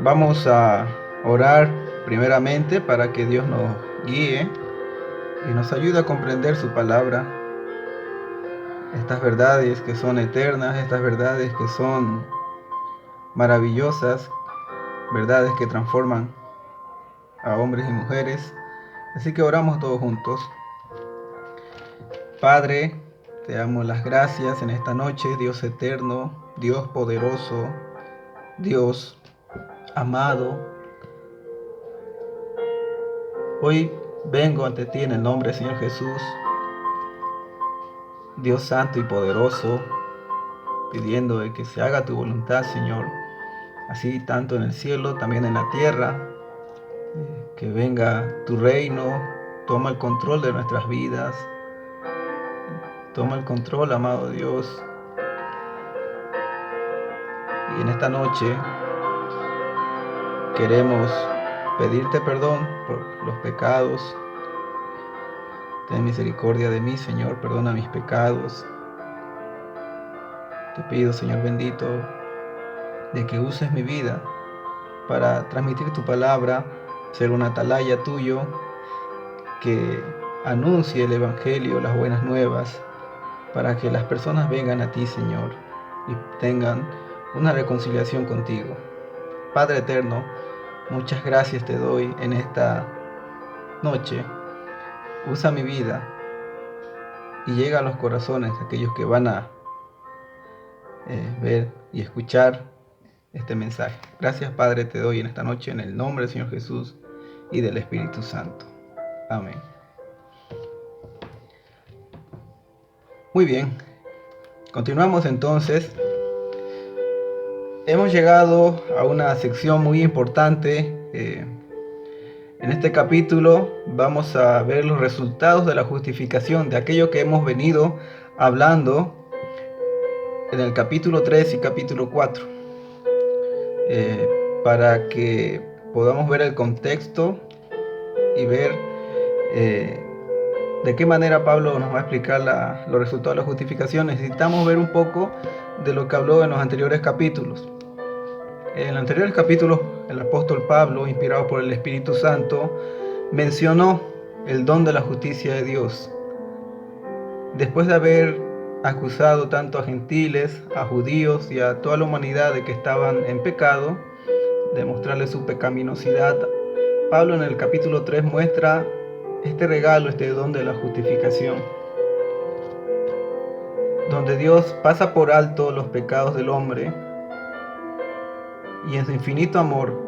Vamos a orar primeramente para que Dios nos guíe y nos ayude a comprender su palabra, estas verdades que son eternas, estas verdades que son maravillosas, verdades que transforman a hombres y mujeres. Así que oramos todos juntos. Padre, te damos las gracias en esta noche, Dios eterno, Dios poderoso, Dios amado. Hoy vengo ante ti en el nombre del Señor Jesús, Dios santo y poderoso, pidiendo de que se haga tu voluntad, Señor, así tanto en el cielo, también en la tierra, que venga tu reino, toma el control de nuestras vidas, toma el control, amado Dios. Y en esta noche queremos pedirte perdón por los pecados. Ten misericordia de mí, Señor, perdona mis pecados. Te pido, Señor bendito, de que uses mi vida para transmitir tu palabra, ser un atalaya tuyo, que anuncie el Evangelio, las buenas nuevas, para que las personas vengan a ti, Señor, y tengan una reconciliación contigo. Padre eterno, muchas gracias te doy en esta noche. Usa mi vida y llega a los corazones de aquellos que van a ver y escuchar este mensaje. Gracias, Padre, te doy en esta noche en el nombre del Señor Jesús y del Espíritu Santo. Amén. Muy bien, continuamos entonces. Hemos llegado a una sección muy importante. En este capítulo vamos a ver los resultados de la justificación, de aquello que hemos venido hablando en el capítulo 3 y capítulo 4, para que podamos ver el contexto y ver de qué manera Pablo nos va a explicar los resultados de la justificación. Necesitamos ver un poco de lo que habló en los anteriores capítulos. En los anteriores capítulos, el apóstol Pablo, inspirado por el Espíritu Santo, mencionó el don de la justicia de Dios. Después de haber acusado tanto a gentiles, a judíos y a toda la humanidad de que estaban en pecado, de mostrarles su pecaminosidad, Pablo en el capítulo 3 muestra este regalo, este don de la justificación, donde Dios pasa por alto los pecados del hombre y en su infinito amor,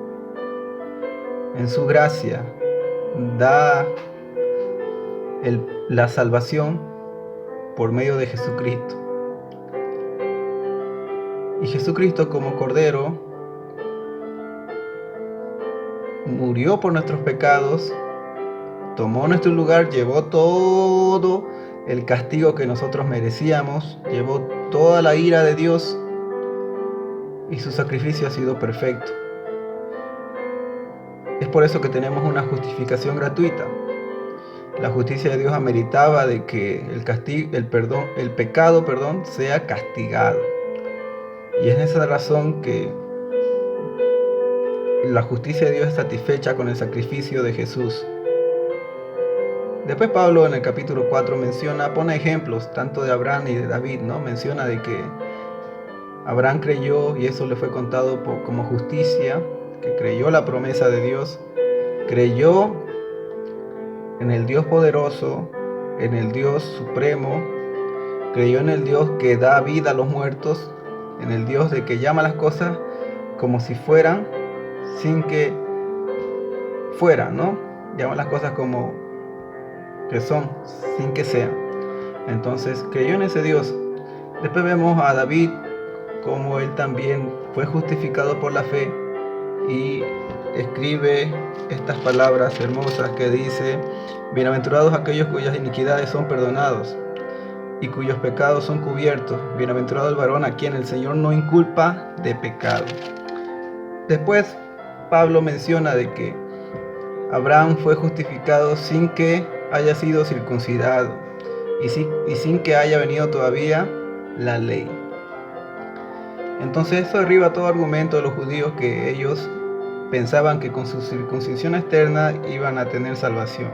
en su gracia, da la salvación por medio de Jesucristo. Y Jesucristo, como Cordero, murió por nuestros pecados, tomó nuestro lugar, llevó todo el castigo que nosotros merecíamos, llevó toda la ira de Dios, y su sacrificio ha sido perfecto. Es por eso que tenemos una justificación gratuita. La justicia de Dios ameritaba de que el pecado sea castigado. Y es esa razón que la justicia de Dios es satisfecha con el sacrificio de Jesús. Después Pablo en el capítulo 4 pone ejemplos tanto de Abraham y de David, ¿no? Menciona de que Abraham creyó y eso le fue contado como justicia, que creyó la promesa de Dios, creyó en el Dios poderoso, en el Dios supremo, creyó en el Dios que da vida a los muertos, en el Dios de que llama las cosas como si fueran, sin que fueran, ¿no? Llama las cosas como que son, sin que sean. Entonces creyó en ese Dios. Después vemos a David, como él también fue justificado por la fe y escribe estas palabras hermosas que dice: bienaventurados aquellos cuyas iniquidades son perdonados y cuyos pecados son cubiertos. Bienaventurado el varón a quien el Señor no inculpa de pecado. Después Pablo menciona de que Abraham fue justificado sin que haya sido circuncidado y sin que haya venido todavía la ley. Entonces eso derriba todo argumento de los judíos que ellos pensaban que con su circuncisión externa iban a tener salvación,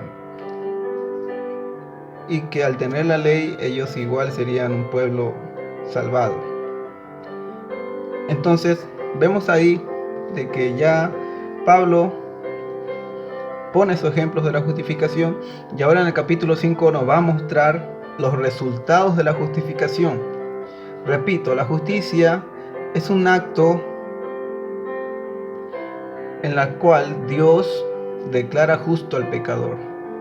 y que al tener la ley ellos igual serían un pueblo salvado. Entonces vemos ahí de que ya Pablo pone esos ejemplos de la justificación, y ahora en el capítulo 5 nos va a mostrar los resultados de la justificación. Repito, la justicia es un acto en la cual Dios declara justo al pecador,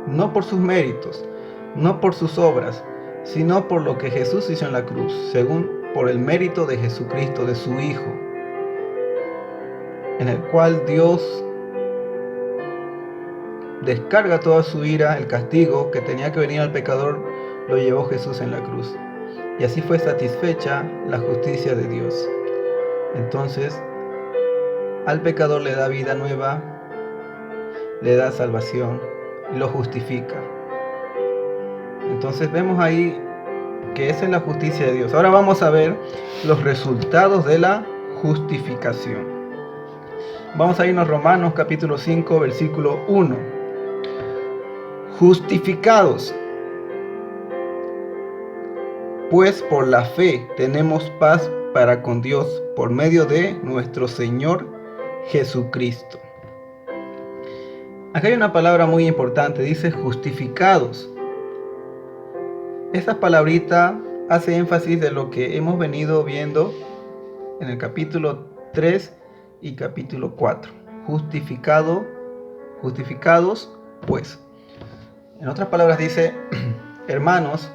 no por sus méritos, no por sus obras, sino por lo que Jesús hizo en la cruz, según por el mérito de Jesucristo, de su Hijo, en el cual Dios descarga toda su ira, el castigo que tenía que venir al pecador, lo llevó Jesús en la cruz. Y así fue satisfecha la justicia de Dios. Entonces, al pecador le da vida nueva, le da salvación y lo justifica. Entonces vemos ahí que esa es la justicia de Dios. Ahora vamos a ver los resultados de la justificación. Vamos a irnos a Romanos capítulo 5, versículo 1. Justificados, pues por la fe tenemos paz para con Dios por medio de nuestro Señor Jesucristo. Acá hay una palabra muy importante, dice justificados. Esta palabrita hace énfasis de lo que hemos venido viendo en el capítulo 3 y capítulo 4. Justificados, pues. En otras palabras dice, hermanos,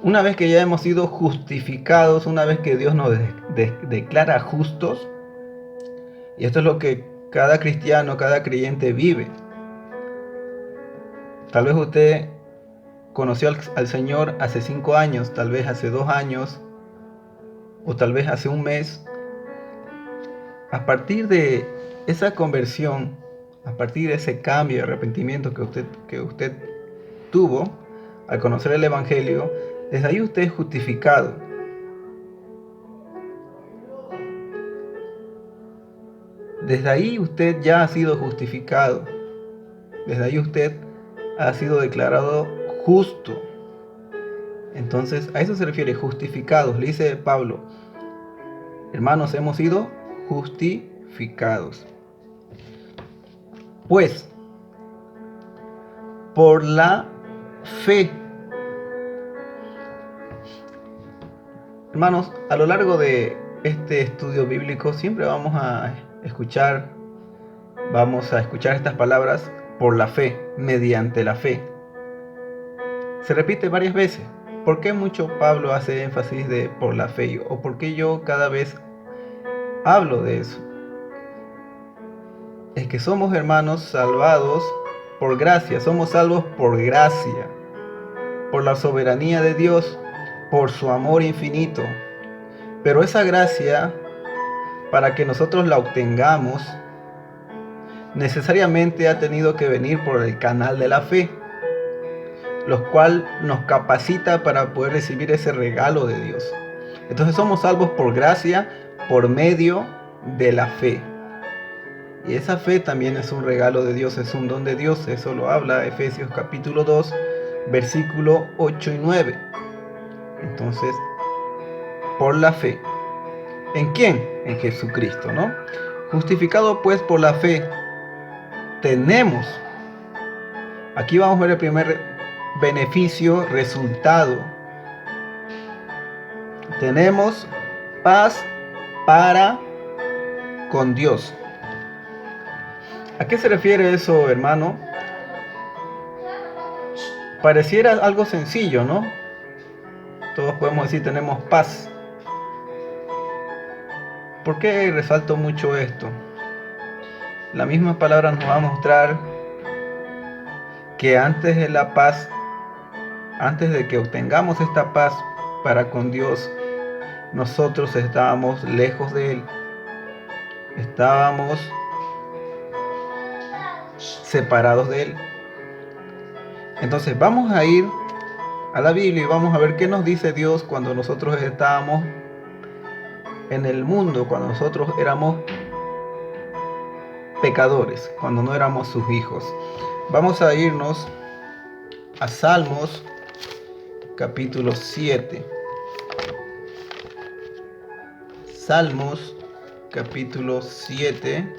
una vez que ya hemos sido justificados, una vez que Dios nos declara justos, y esto es lo que cada cristiano, cada creyente vive. Tal vez usted conoció al Señor hace 5 años, tal vez hace 2 años, o tal vez hace un mes. A partir de esa conversión, a partir de ese cambio de arrepentimiento que usted tuvo al conocer el Evangelio, desde ahí usted es justificado. Desde ahí usted ya ha sido justificado. Desde ahí usted ha sido declarado justo. Entonces, a eso se refiere, justificados. Le dice Pablo, hermanos, hemos sido justificados. Pues, por la fe. Hermanos, a lo largo de este estudio bíblico siempre vamos a escuchar estas palabras, por la fe, mediante la fe. Se repite varias veces. ¿Por qué mucho Pablo hace énfasis de por la fe? ¿O por qué yo cada vez hablo de eso? Es que somos, hermanos, salvados por gracia, somos salvos por gracia, por la soberanía de Dios, por su amor infinito. Pero esa gracia, para que nosotros la obtengamos, necesariamente ha tenido que venir por el canal de la fe, lo cual nos capacita para poder recibir ese regalo de Dios. Entonces somos salvos por gracia, por medio de la fe. Y esa fe también es un regalo de Dios, es un don de Dios. Eso lo habla Efesios capítulo 2, versículo 8 y 9. Entonces, por la fe. ¿En quién? En Jesucristo, ¿no? Justificado pues por la fe, tenemos. Aquí vamos a ver el primer beneficio, resultado. Tenemos paz para con Dios. ¿A qué se refiere eso, hermano? Pareciera algo sencillo, ¿no? Todos podemos decir tenemos paz. ¿Por qué resalto mucho esto? La misma palabra nos va a mostrar que antes de la paz, antes de que obtengamos esta paz para con Dios, nosotros estábamos lejos de Él. Estábamos separados de Él. Entonces vamos a ir a la Biblia y vamos a ver qué nos dice Dios cuando nosotros estábamos en el mundo, cuando nosotros éramos pecadores, cuando no éramos sus hijos. Vamos a irnos a Salmos capítulo 7. Salmos capítulo 7,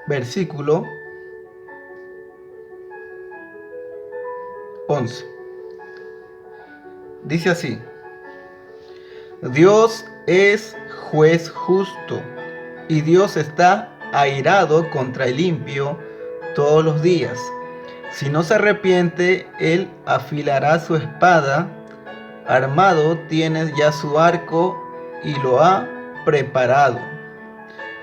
versículo 11. Dice así: Dios es juez justo, y Dios está airado contra el impío todos los días. Si no se arrepiente, él afilará su espada, armado tiene ya su arco y lo ha preparado.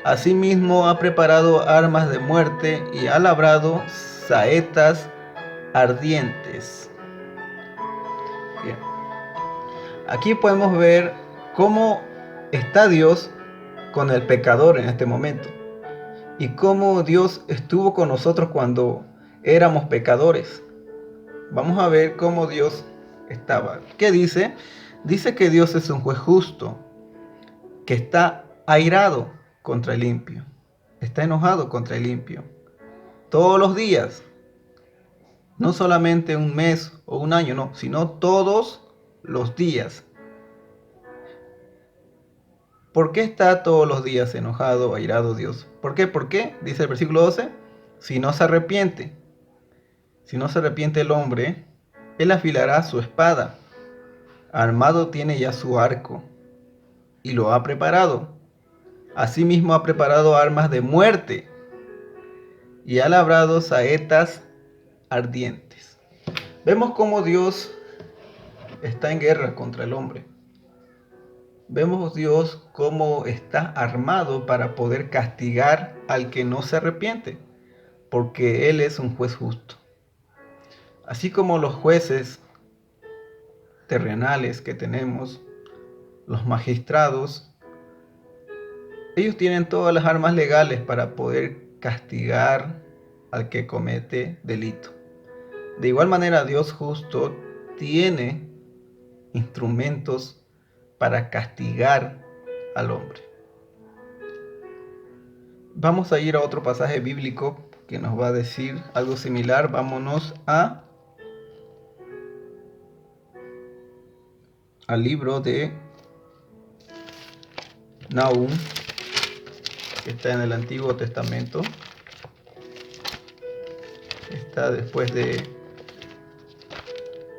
Asimismo ha preparado armas de muerte y ha labrado saetas ardientes. Bien. Aquí podemos ver cómo está Dios con el pecador en este momento y cómo Dios estuvo con nosotros cuando éramos pecadores. Vamos a ver cómo Dios estaba. ¿Qué dice? Dice que Dios es un juez justo, que está airado contra el impío, está enojado contra el impío todos los días, no solamente un mes o un año, no, sino todos los días. ¿Por qué está todos los días enojado, airado Dios? ¿Por qué? ¿Por qué? Dice el versículo 12, si no se arrepiente el hombre, él afilará su espada, armado tiene ya su arco y lo ha preparado. Asimismo ha preparado armas de muerte y ha labrado saetas ardientes. Vemos cómo Dios está en guerra contra el hombre. Vemos Dios cómo está armado para poder castigar al que no se arrepiente, porque Él es un juez justo. Así como los jueces terrenales que tenemos, los magistrados, ellos tienen todas las armas legales para poder castigar al que comete delito. De igual manera, Dios justo tiene instrumentos para castigar al hombre. Vamos a ir a otro pasaje bíblico que nos va a decir algo similar. Vámonos al libro de Nahum, que está en el Antiguo Testamento. Está después de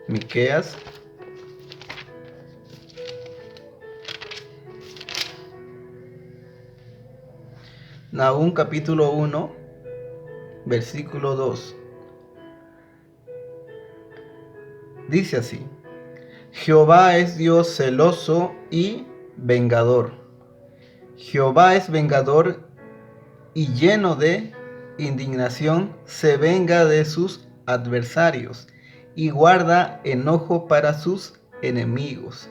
Miqueas. Nahum capítulo 1, versículo 2. Dice así: Jehová es Dios celoso y vengador. Jehová es vengador y lleno de indignación, se venga de sus adversarios y guarda enojo para sus enemigos.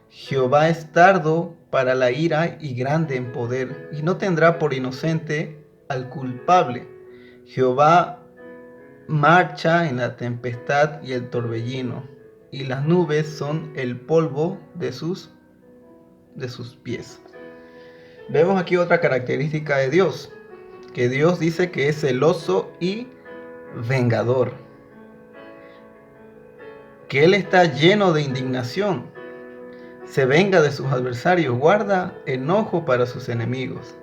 Jehová es tardo para la ira y grande en poder, y no tendrá por inocente al culpable. Jehová marcha en la tempestad y el torbellino, y las nubes son el polvo de sus pies. Vemos aquí otra característica de Dios, que Dios dice que es celoso y vengador, que Él está lleno de indignación, se venga de sus adversarios, guarda enojo para sus enemigos.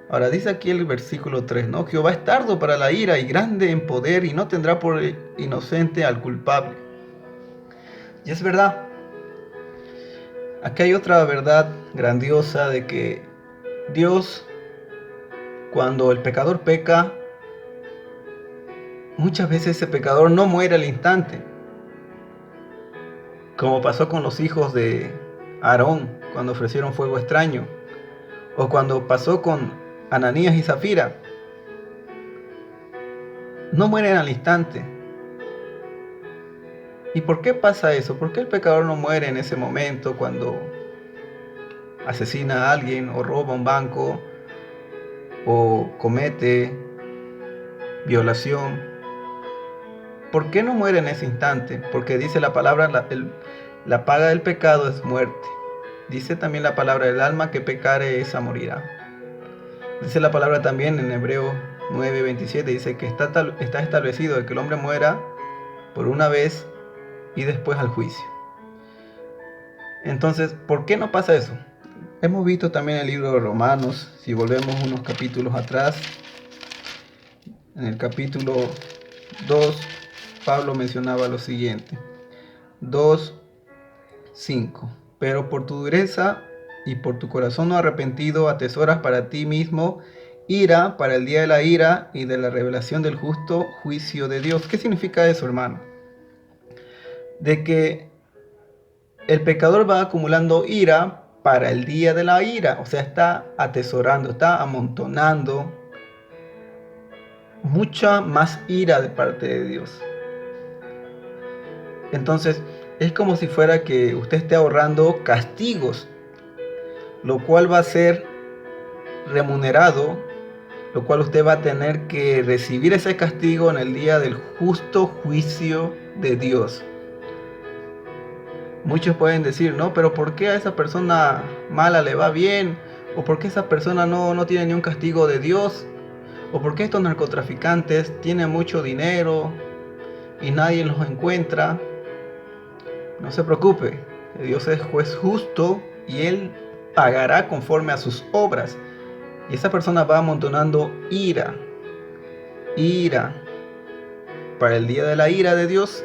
Ahora dice aquí el versículo 3, ¿no? Jehová es tardo para la ira y grande en poder, y no tendrá por inocente al culpable. Y es verdad. Aquí hay otra verdad grandiosa de que Dios, cuando el pecador peca, muchas veces ese pecador no muere al instante, como pasó con los hijos de Aarón cuando ofrecieron fuego extraño, o cuando pasó con Ananías y Zafira. No mueren al instante. ¿Y por qué pasa eso? ¿Por qué el pecador no muere en ese momento cuando asesina a alguien o roba un banco o comete violación? ¿Por qué no muere en ese instante? Porque dice la palabra, la paga del pecado es muerte. Dice también la palabra, el alma que pecare esa morirá. Dice la palabra también en Hebreos 9:27, dice que está establecido de que el hombre muera por una vez y después al juicio. Entonces, ¿por qué no pasa eso? Hemos visto también el libro de Romanos, si volvemos unos capítulos atrás, en el capítulo 2, Pablo mencionaba lo siguiente, 2:5, pero por tu dureza y por tu corazón no arrepentido atesoras para ti mismo ira para el día de la ira y de la revelación del justo juicio de Dios. ¿Qué significa eso, hermano? De que el pecador va acumulando ira para el día de la ira, o sea, está atesorando, está amontonando mucha más ira de parte de Dios. Entonces, es como si fuera que usted esté ahorrando castigos, lo cual va a ser remunerado, lo cual usted va a tener que recibir ese castigo en el día del justo juicio de Dios. Muchos pueden decir, no, pero ¿por qué a esa persona mala le va bien? ¿O por qué esa persona no tiene ni un castigo de Dios? ¿O por qué estos narcotraficantes tienen mucho dinero y nadie los encuentra? No se preocupe, Dios es juez justo y Él pagará conforme a sus obras. Y esa persona va amontonando ira para el día de la ira de Dios.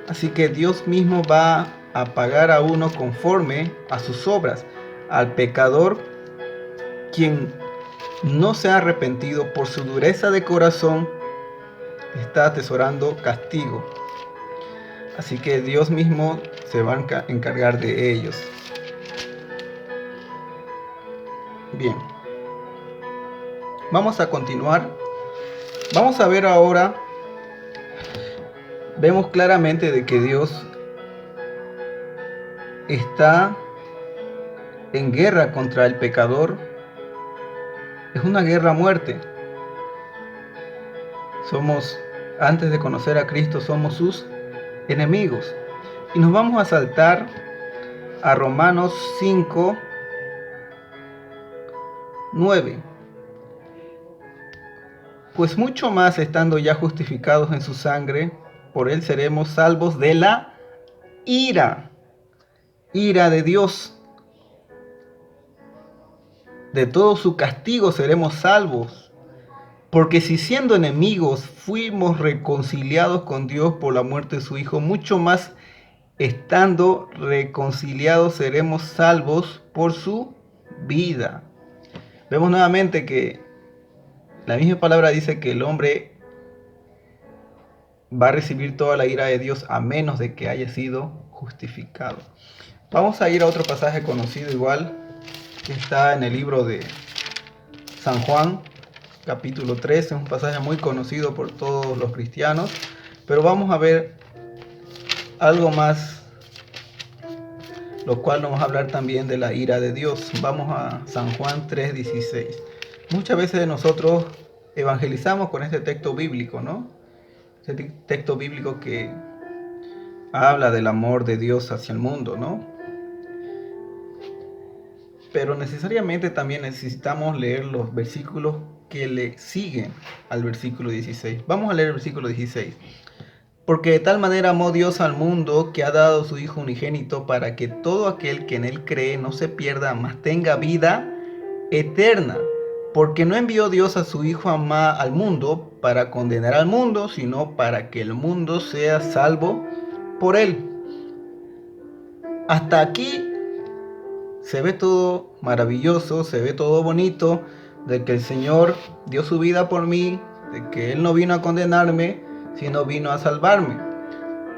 Así que Dios mismo va a pagar a uno conforme a sus obras. Al pecador, quien no se ha arrepentido por su dureza de corazón, está atesorando castigo. Así que Dios mismo se va a encargar de ellos. Bien. Vamos a continuar. Vamos a ver ahora. Vemos claramente de que Dios está en guerra contra el pecador. Es una guerra a muerte. Antes de conocer a Cristo, somos sus enemigos. Y nos vamos a saltar a Romanos 5:9. Pues mucho más estando ya justificados en su sangre, por él seremos salvos de la ira de Dios. De todo su castigo seremos salvos. Porque si siendo enemigos fuimos reconciliados con Dios por la muerte de su Hijo, mucho más estando reconciliados seremos salvos por su vida. Vemos nuevamente que la misma palabra dice que el hombre va a recibir toda la ira de Dios a menos de que haya sido justificado. Vamos a ir a otro pasaje conocido igual, que está en el libro de San Juan, capítulo 3, es un pasaje muy conocido por todos los cristianos, pero vamos a ver algo más, lo cual nos va a hablar también de la ira de Dios. Vamos a San Juan 3:16. Muchas veces nosotros evangelizamos con este texto bíblico, ¿no? Este texto bíblico que habla del amor de Dios hacia el mundo, ¿no? Pero necesariamente también necesitamos leer los versículos que le siguen al versículo 16. Vamos a leer el versículo 16. Porque de tal manera amó Dios al mundo que ha dado a su Hijo unigénito para que todo aquel que en él cree no se pierda, mas tenga vida eterna. Porque no envió Dios a su Hijo al mundo para condenar al mundo, sino para que el mundo sea salvo por él. Hasta aquí se ve todo maravilloso, se ve todo bonito, de que el Señor dio su vida por mí, de que Él no vino a condenarme, sino vino a salvarme.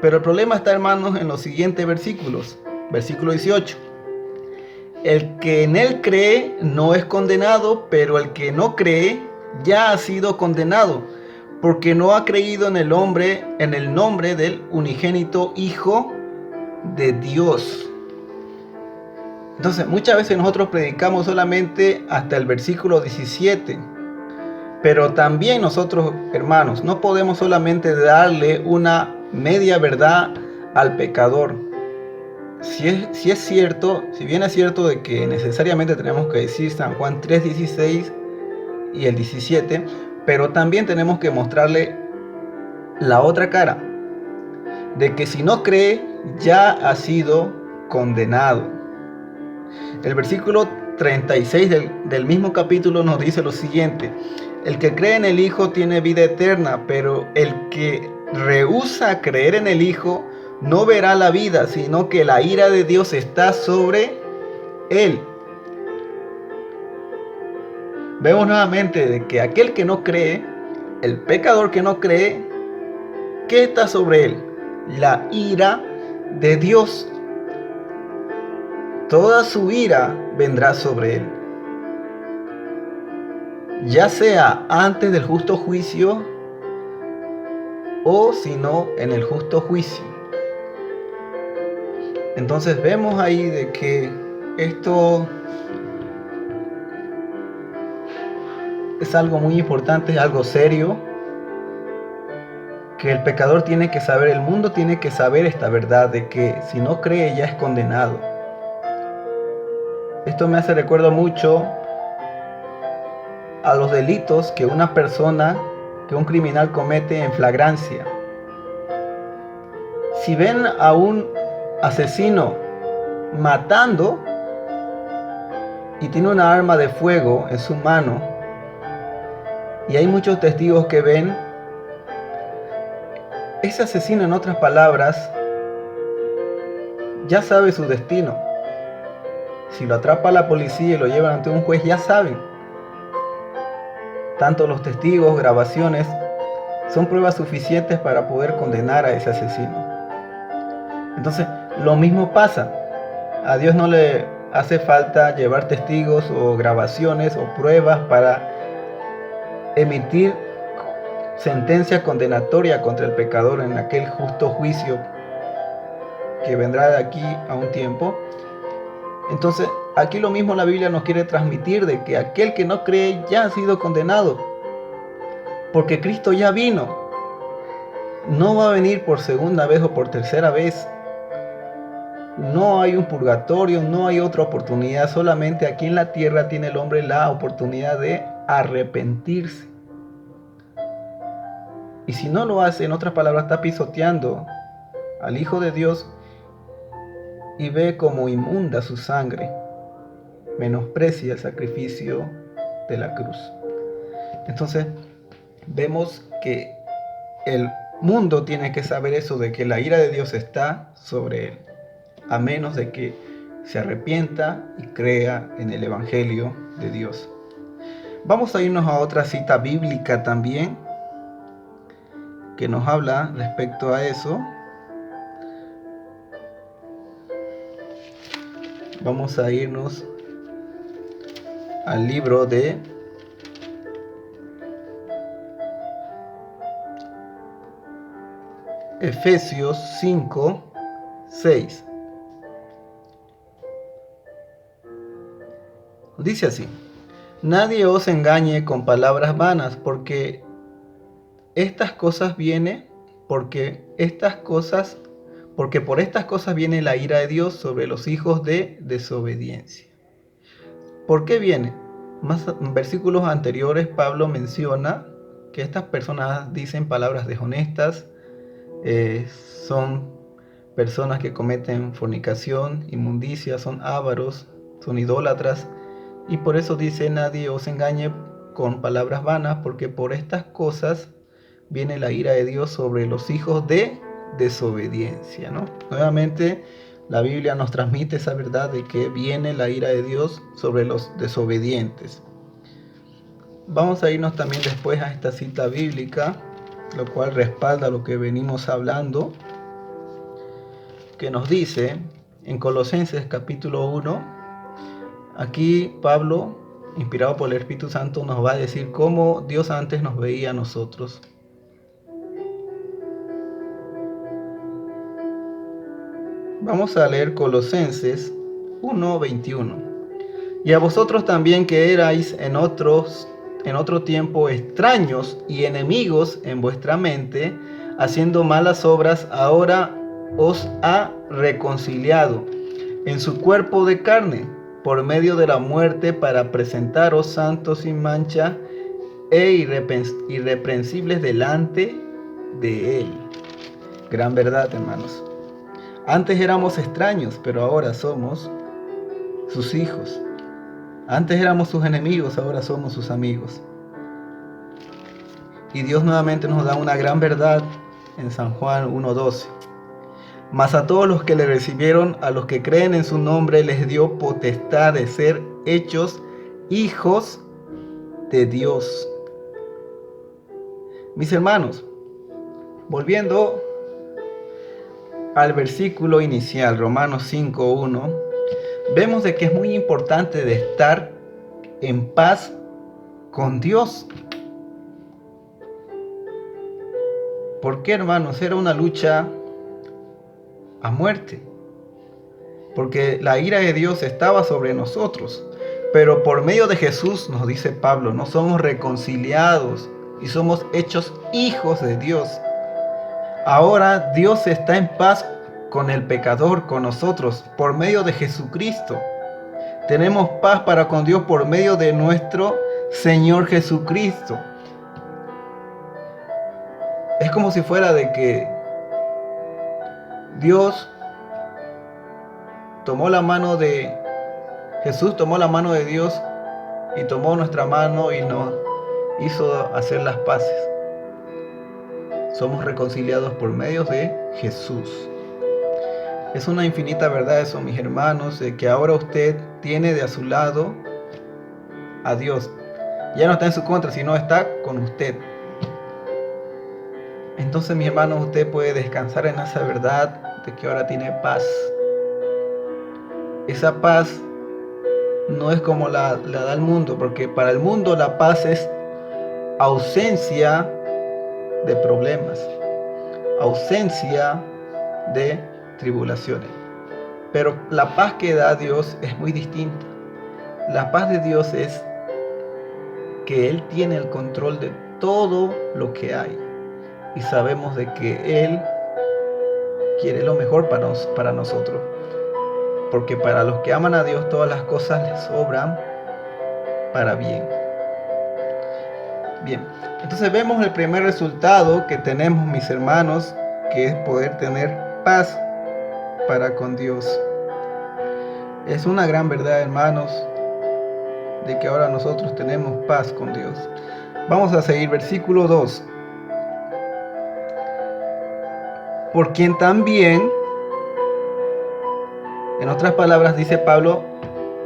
Pero el problema está, hermanos, en los siguientes versículos. Versículo 18. El que en Él cree no es condenado, pero el que no cree ya ha sido condenado, porque no ha creído en el nombre del unigénito Hijo de Dios. Entonces, muchas veces nosotros predicamos solamente hasta el versículo 17. Pero también nosotros, hermanos, no podemos solamente darle una media verdad al pecador. Si bien es cierto de que necesariamente tenemos que decir San Juan 3:16, y el 17, pero también tenemos que mostrarle la otra cara, de que si no cree, ya ha sido condenado. El versículo 36 del mismo capítulo nos dice lo siguiente: el que cree en el Hijo tiene vida eterna, pero el que rehúsa creer en el Hijo no verá la vida, sino que la ira de Dios está sobre él. Vemos nuevamente de que aquel que no cree, el pecador que no cree, ¿qué está sobre él? La ira de Dios. Toda su ira vendrá sobre él, ya sea antes del justo juicio o si no en el justo juicio. Entonces vemos ahí de que esto es algo muy importante, es algo serio, que el pecador tiene que saber, el mundo tiene que saber esta verdad de que si no cree ya es condenado. Esto me hace recuerdo mucho a los delitos que una persona, que un criminal comete en flagrancia. Si ven a un asesino matando y tiene una arma de fuego en su mano, y hay muchos testigos que ven, ese asesino, en otras palabras, ya sabe su destino. Si lo atrapa la policía y lo llevan ante un juez, ya saben. Tanto los testigos, grabaciones, son pruebas suficientes para poder condenar a ese asesino. Entonces, lo mismo pasa. A Dios no le hace falta llevar testigos o grabaciones o pruebas para emitir sentencia condenatoria contra el pecador en aquel justo juicio que vendrá de aquí a un tiempo. Entonces, aquí lo mismo la Biblia nos quiere transmitir, de que aquel que no cree ya ha sido condenado, porque Cristo ya vino. No va a venir por segunda vez o por tercera vez. No hay un purgatorio, no hay otra oportunidad. Solamente aquí en la tierra tiene el hombre la oportunidad de arrepentirse. Y si no lo hace, en otras palabras, está pisoteando al Hijo de Dios y ve como inmunda su sangre, menosprecia el sacrificio de la cruz. Entonces, vemos que el mundo tiene que saber eso, de que la ira de Dios está sobre él, a menos de que se arrepienta y crea en el Evangelio de Dios. Vamos a irnos a otra cita bíblica también, que nos habla respecto a eso. Vamos a irnos al libro de Efesios 5:6. Dice así: nadie os engañe con palabras vanas, porque por estas cosas viene la ira de Dios sobre los hijos de desobediencia. ¿Por qué viene? En versículos anteriores Pablo menciona que estas personas dicen palabras deshonestas, son personas que cometen fornicación, inmundicia, son ávaros, son idólatras, y por eso dice: nadie os engañe con palabras vanas, porque por estas cosas viene la ira de Dios sobre los hijos de desobediencia, ¿no? Nuevamente la Biblia nos transmite esa verdad de que viene la ira de Dios sobre los desobedientes. Vamos a irnos también después a esta cita bíblica, lo cual respalda lo que venimos hablando, que nos dice en Colosenses capítulo 1, aquí Pablo, inspirado por el Espíritu Santo, nos va a decir cómo Dios antes nos veía a nosotros. Vamos a leer Colosenses 1:21. Y a vosotros también, que erais en otro tiempo extraños y enemigos en vuestra mente, haciendo malas obras, ahora os ha reconciliado en su cuerpo de carne, por medio de la muerte, para presentaros santos sin mancha e irreprensibles delante de Él. Gran verdad, hermanos. Antes éramos extraños, pero ahora somos sus hijos. Antes éramos sus enemigos, ahora somos sus amigos. Y Dios nuevamente nos da una gran verdad en San Juan 1:12. Mas a todos los que le recibieron, a los que creen en su nombre, les dio potestad de ser hechos hijos de Dios. Mis hermanos, volviendo al versículo inicial, Romanos 5:1, vemos de que es muy importante de estar en paz con Dios. ¿Por qué, hermanos? Era una lucha a muerte, porque la ira de Dios estaba sobre nosotros, pero por medio de Jesús, nos dice Pablo, no somos reconciliados y somos hechos hijos de Dios. Ahora Dios está en paz con el pecador, con nosotros, por medio de Jesucristo. Tenemos paz para con Dios por medio de nuestro Señor Jesucristo. Es como si fuera de que Dios tomó la mano de Jesús, tomó la mano de Dios y tomó nuestra mano y nos hizo hacer las paces. Somos reconciliados por medio de Jesús. Es una infinita verdad eso, mis hermanos, de que ahora usted tiene de a su lado a Dios. Ya no está en su contra, sino está con usted. Entonces, mis hermanos, usted puede descansar en esa verdad de que ahora tiene paz. Esa paz no es como la da el mundo, porque para el mundo la paz es ausencia de problemas, ausencia de tribulaciones. Pero la paz que da Dios es muy distinta. La paz de Dios es que Él tiene el control de todo lo que hay. Y sabemos de que Él quiere lo mejor para nosotros. Porque para los que aman a Dios todas las cosas les obran para bien. Bien, entonces vemos el primer resultado que tenemos, mis hermanos, que es poder tener paz para con Dios. Es una gran verdad, hermanos, de que ahora nosotros tenemos paz con Dios. Vamos a seguir, versículo 2. Por quien también, en otras palabras dice Pablo,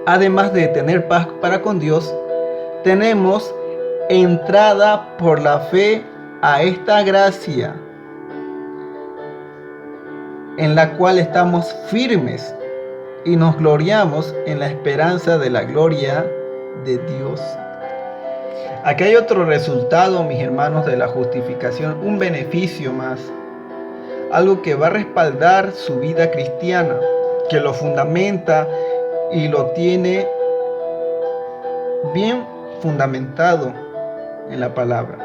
además de tener paz para con Dios, tenemos entrada por la fe a esta gracia, en la cual estamos firmes y nos gloriamos en la esperanza de la gloria de Dios. Aquí hay otro resultado, mis hermanos, de la justificación, un beneficio más, algo que va a respaldar su vida cristiana, que lo fundamenta y lo tiene bien fundamentado en la palabra.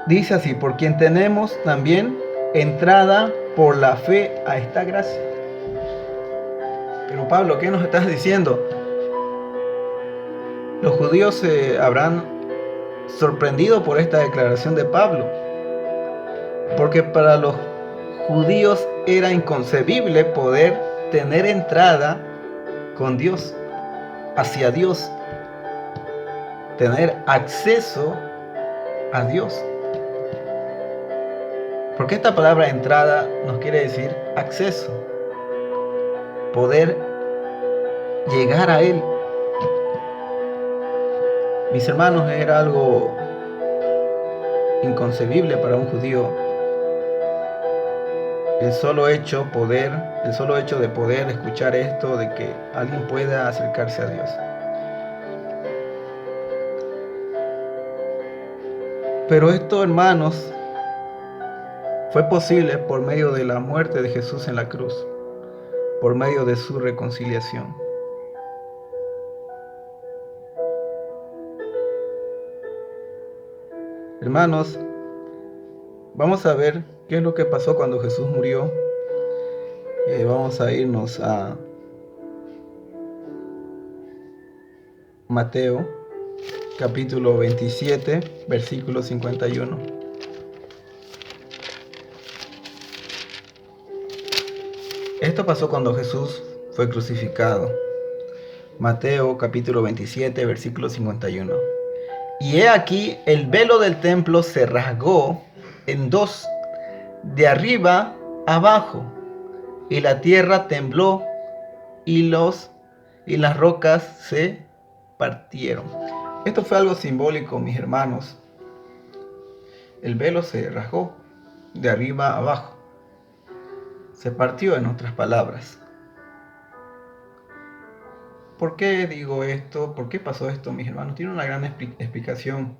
Dice así, por quien tenemos también entrada por la fe a esta gracia. Pero Pablo, ¿qué nos estás diciendo? Los judíos se habrán sorprendido por esta declaración de Pablo, porque para los judíos era inconcebible poder tener entrada con Dios, hacia Dios, tener acceso a Dios. Porque esta palabra entrada nos quiere decir acceso, poder llegar a Él. Mis hermanos, era algo inconcebible para un judío el solo hecho de poder escuchar esto, de que alguien pueda acercarse a Dios. Pero esto, hermanos, fue posible por medio de la muerte de Jesús en la cruz, por medio de su reconciliación. Hermanos, vamos a ver qué es lo que pasó cuando Jesús murió. Vamos a irnos a Mateo capítulo 27, versículo 51. Esto pasó cuando Jesús fue crucificado. Mateo capítulo 27, versículo 51. Y he aquí el velo del templo se rasgó en dos, de arriba abajo, y la tierra tembló y las rocas se partieron. Esto fue algo simbólico, mis hermanos. El velo se rasgó de arriba abajo. Se partió, en otras palabras. ¿Por qué digo esto? ¿Por qué pasó esto, mis hermanos? Tiene una gran explicación.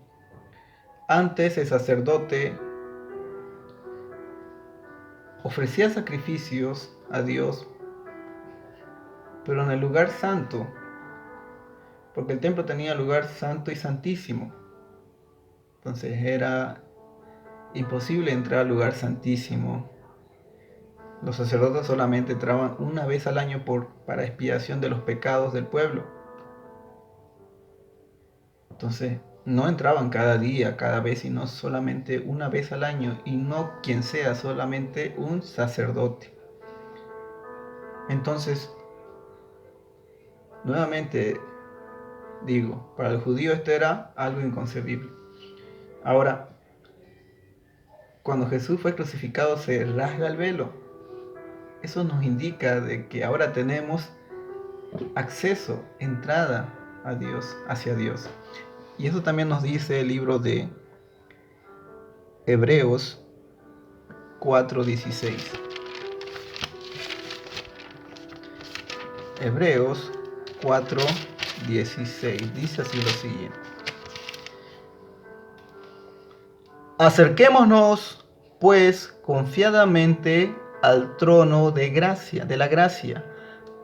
Antes el sacerdote ofrecía sacrificios a Dios, pero en el lugar santo, porque el templo tenía lugar santo y santísimo. Entonces era imposible entrar al lugar santísimo. Los sacerdotes solamente entraban una vez al año para expiación de los pecados del pueblo. Entonces no entraban cada día, cada vez, sino solamente una vez al año, y no quien sea, solamente un sacerdote. Entonces, nuevamente digo, para el judío esto era algo inconcebible. Ahora, cuando Jesús fue crucificado se rasga el velo. Eso nos indica de que ahora tenemos acceso, entrada a Dios, hacia Dios. Y eso también nos dice el libro de Hebreos 4:16. Hebreos 4:16 dice así lo siguiente: acerquémonos pues confiadamente al trono de gracia, de la gracia,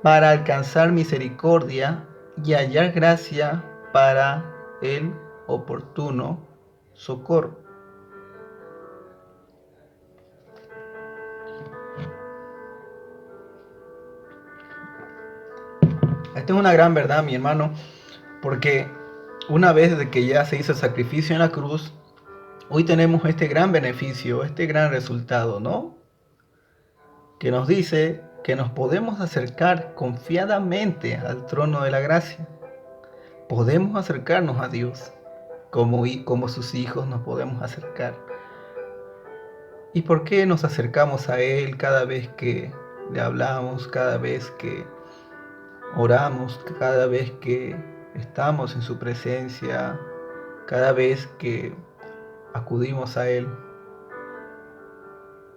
para alcanzar misericordia y hallar gracia para el oportuno socorro. Esta es una gran verdad, mi hermano, porque una vez de que ya se hizo el sacrificio en la cruz, hoy tenemos este gran beneficio, este gran resultado, ¿no? Que nos dice que nos podemos acercar confiadamente al trono de la gracia. Podemos acercarnos a Dios, como sus hijos nos podemos acercar. ¿Y por qué nos acercamos a Él cada vez que le hablamos, cada vez que oramos, cada vez que estamos en su presencia, cada vez que acudimos a Él?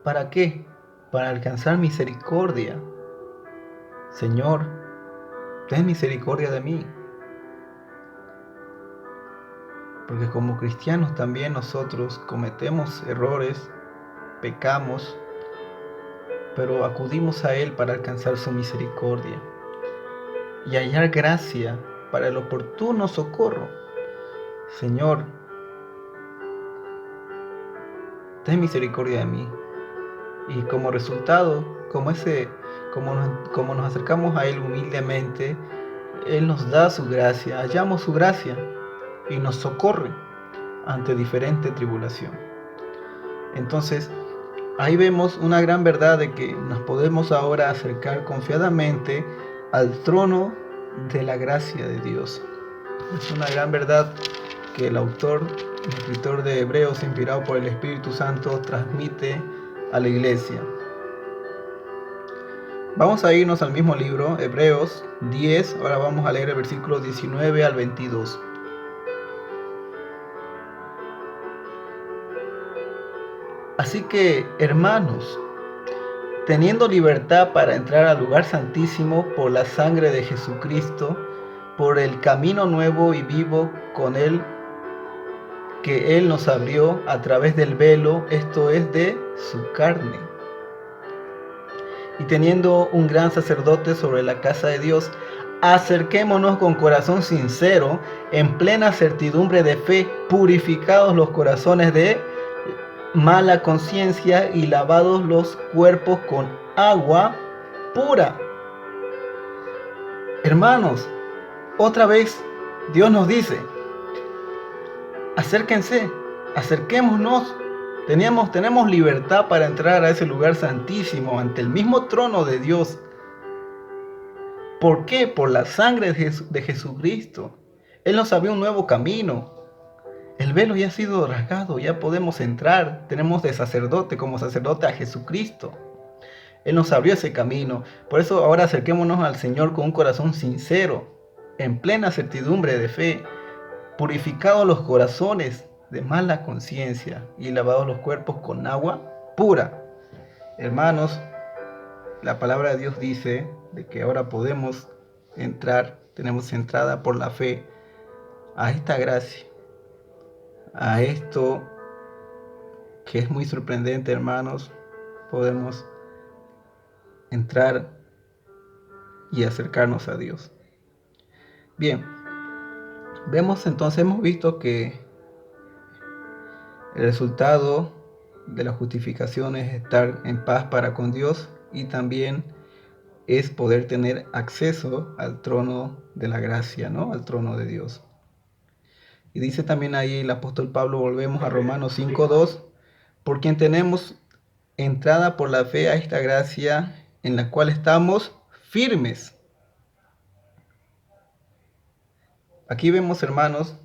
¿Para qué? Para alcanzar misericordia. Señor, ten misericordia de mí. Porque como cristianos también nosotros cometemos errores, pecamos, pero acudimos a Él para alcanzar su misericordia y hallar gracia para el oportuno socorro. Señor, ten misericordia de mí. Y como resultado, como nos acercamos a Él humildemente, Él nos da su gracia, hallamos su gracia y nos socorre ante diferente tribulación. Entonces, ahí vemos una gran verdad de que nos podemos ahora acercar confiadamente al trono de la gracia de Dios. Es una gran verdad que el escritor de Hebreos, inspirado por el Espíritu Santo, transmite a la iglesia. Vamos a irnos al mismo libro, Hebreos 10, ahora vamos a leer el versículo 19 al 22. Así que, hermanos, teniendo libertad para entrar al lugar santísimo por la sangre de Jesucristo, por el camino nuevo y vivo con Él, que Él nos abrió a través del velo, esto es, de su carne. Y teniendo un gran sacerdote sobre la casa de Dios, acerquémonos con corazón sincero, en plena certidumbre de fe, purificados los corazones de mala conciencia y lavados los cuerpos con agua pura. Hermanos, otra vez Dios nos dice, acérquense, acerquémonos. Tenemos libertad para entrar a ese lugar santísimo ante el mismo trono de Dios. ¿Por qué? Por la sangre de Jesucristo. Él nos abrió un nuevo camino. El velo ya ha sido rasgado, ya podemos entrar. Tenemos de sacerdote como sacerdote a Jesucristo. Él nos abrió ese camino. Por eso ahora acerquémonos al Señor con un corazón sincero, en plena certidumbre de fe, purificados los corazones de mala conciencia y lavados los cuerpos con agua pura. Hermanos, la palabra de Dios dice de que ahora podemos entrar, tenemos entrada por la fe a esta gracia, a esto que es muy sorprendente, hermanos. Podemos entrar y acercarnos a Dios. Bien, hemos visto que el resultado de la justificación es estar en paz para con Dios y también es poder tener acceso al trono de la gracia, ¿no? Al trono de Dios. Y dice también ahí el apóstol Pablo, volvemos a Romanos 5:2, por quien tenemos entrada por la fe a esta gracia en la cual estamos firmes. Aquí vemos, hermanos,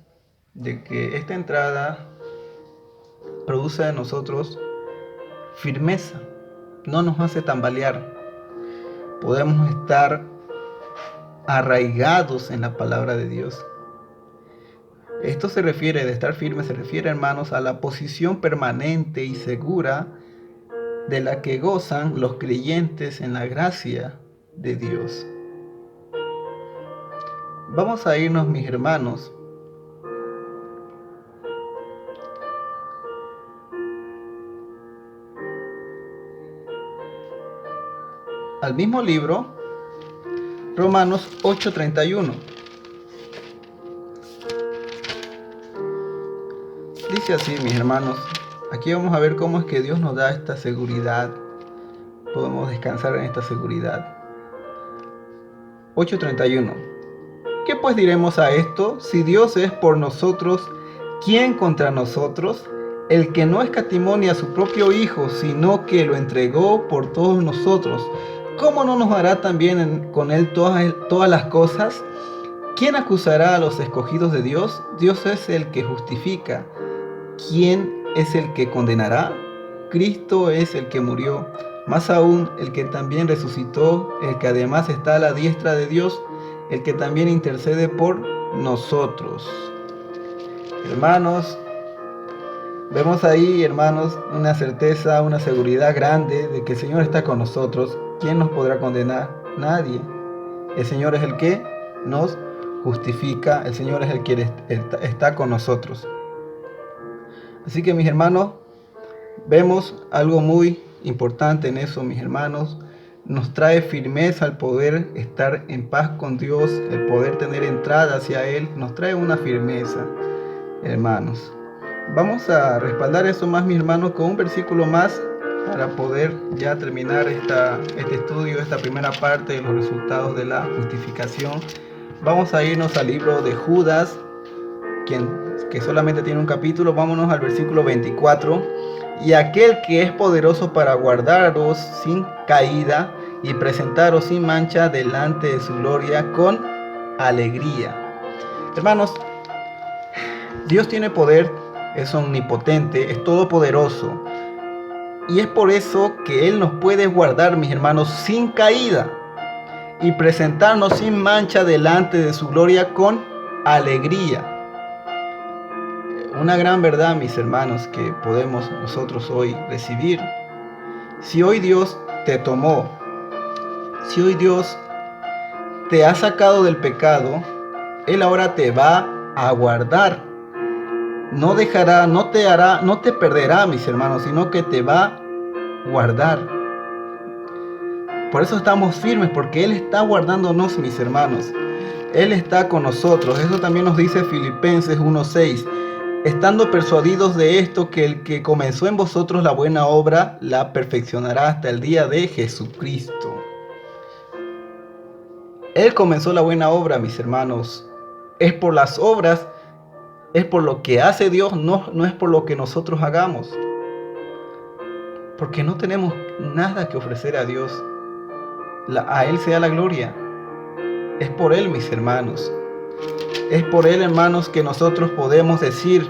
de que esta entrada produce en nosotros firmeza, no nos hace tambalear. Podemos estar arraigados en la palabra de Dios. Esto se refiere, de estar firme, se refiere, hermanos, a la posición permanente y segura de la que gozan los creyentes en la gracia de Dios. Vamos a irnos, mis hermanos, al mismo libro, Romanos 8:31. Dice así, mis hermanos, aquí vamos a ver cómo es que Dios nos da esta seguridad. Podemos descansar en esta seguridad. 8:31. ¿Qué pues diremos a esto? Si Dios es por nosotros, ¿quién contra nosotros? El que no escatimó ni a su propio Hijo, sino que lo entregó por todos nosotros, ¿cómo no nos hará también con él todas las cosas? ¿Quién acusará a los escogidos de Dios? Dios es el que justifica. ¿Quién es el que condenará? Cristo es el que murió, más aún el que también resucitó, el que además está a la diestra de Dios, el que también intercede por nosotros. Hermanos, vemos ahí, hermanos, una certeza, una seguridad grande de que el Señor está con nosotros. ¿Quién nos podrá condenar? Nadie. El Señor es el que nos justifica, el Señor es el que está con nosotros. Así que, mis hermanos, vemos algo muy importante en eso, mis hermanos. Nos trae firmeza el poder estar en paz con Dios, el poder tener entrada hacia Él, nos trae una firmeza, hermanos. Vamos a respaldar eso más, mis hermanos, con un versículo más para poder ya terminar este estudio, esta primera parte de los resultados de la justificación. Vamos a irnos al libro de Judas, que solamente tiene un capítulo. Vámonos al versículo 24. Y aquel que es poderoso para guardaros sin caída y presentaros sin mancha delante de su gloria con alegría. Hermanos, Dios tiene poder, es omnipotente, es todopoderoso. Y es por eso que Él nos puede guardar, mis hermanos, sin caída y presentarnos sin mancha delante de su gloria con alegría. Una gran verdad, mis hermanos, que podemos nosotros hoy recibir. Si hoy Dios te tomó, si hoy Dios te ha sacado del pecado, Él ahora te va a guardar. No dejará, no te perderá, mis hermanos, sino que te va a guardar. Por eso estamos firmes, porque Él está guardándonos, mis hermanos. Él está con nosotros. Eso también nos dice Filipenses 1:6. Estando persuadidos de esto, que el que comenzó en vosotros la buena obra, la perfeccionará hasta el día de Jesucristo. Él comenzó la buena obra, mis hermanos. Es por las obras es por lo que hace Dios, no es por lo que nosotros hagamos. Porque no tenemos nada que ofrecer a Dios. A Él sea la gloria. Es por Él, mis hermanos. Es por Él, hermanos, que nosotros podemos decir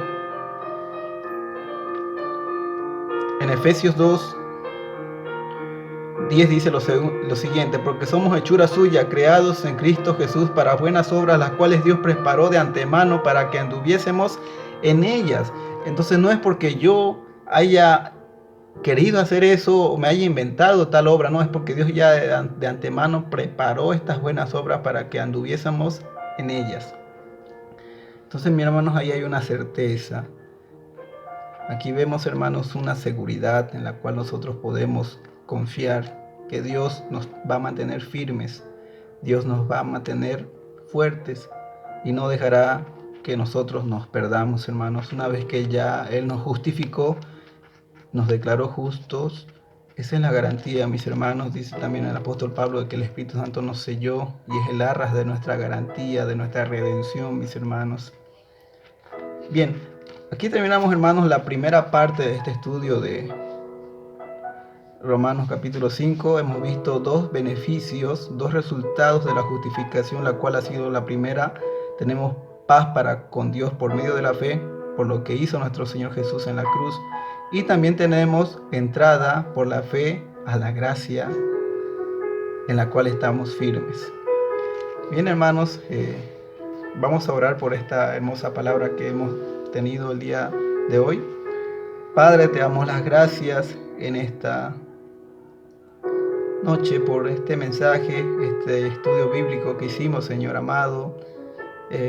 en Efesios 2:10 dice lo siguiente: porque somos hechura suya, creados en Cristo Jesús para buenas obras, las cuales Dios preparó de antemano para que anduviésemos en ellas. Entonces no es porque yo haya querido hacer eso o me haya inventado tal obra, no, es porque Dios ya de antemano preparó estas buenas obras para que anduviésemos en ellas. Entonces, mis hermanos, ahí hay una certeza. Aquí vemos, hermanos, una seguridad en la cual nosotros podemos confiar que Dios nos va a mantener firmes, Dios nos va a mantener fuertes y no dejará que nosotros nos perdamos, hermanos. Una vez que ya Él nos justificó, nos declaró justos, esa es la garantía, mis hermanos. Dice también el apóstol Pablo de que el Espíritu Santo nos selló y es el arras de nuestra garantía, de nuestra redención, mis hermanos. Bien, aquí terminamos, hermanos, la primera parte de este estudio de Romanos capítulo 5. Hemos visto dos beneficios, dos resultados de la justificación, la cual ha sido la primera. Tenemos paz para con Dios por medio de la fe, por lo que hizo nuestro Señor Jesús en la cruz. Y también tenemos entrada por la fe a la gracia en la cual estamos firmes. Bien, hermanos, vamos a orar por esta hermosa palabra que hemos tenido el día de hoy. Padre, te damos las gracias en esta noche por este mensaje, este estudio bíblico que hicimos, Señor amado.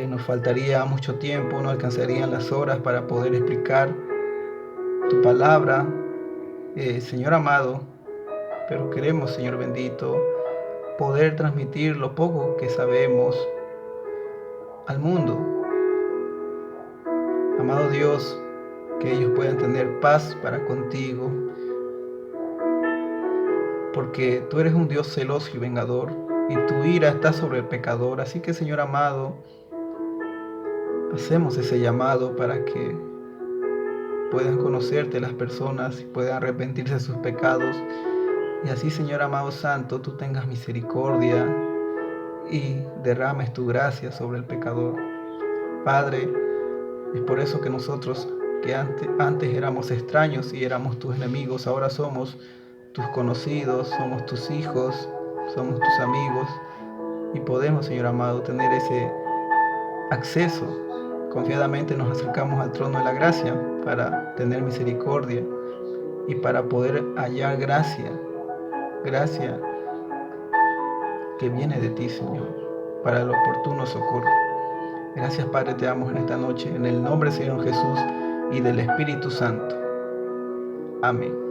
Nos faltaría mucho tiempo, no alcanzarían las horas para poder explicar tu palabra, Señor amado, pero queremos, Señor bendito, poder transmitir lo poco que sabemos al mundo. Amado Dios, que ellos puedan tener paz para contigo, porque tú eres un Dios celoso y vengador, y tu ira está sobre el pecador. Así que, Señor amado, hacemos ese llamado para que puedan conocerte las personas y puedan arrepentirse de sus pecados. Y así, Señor amado santo, tú tengas misericordia y derrames tu gracia sobre el pecador. Padre, es por eso que nosotros, que antes éramos extraños y éramos tus enemigos, ahora somos tus conocidos, somos tus hijos, somos tus amigos, y podemos, Señor amado, tener ese acceso. Confiadamente nos acercamos al trono de la gracia para tener misericordia y para poder hallar gracia que viene de ti, Señor, para el oportuno socorro. Gracias, Padre, te damos en esta noche, en el nombre del Señor Jesús y del Espíritu Santo. Amén.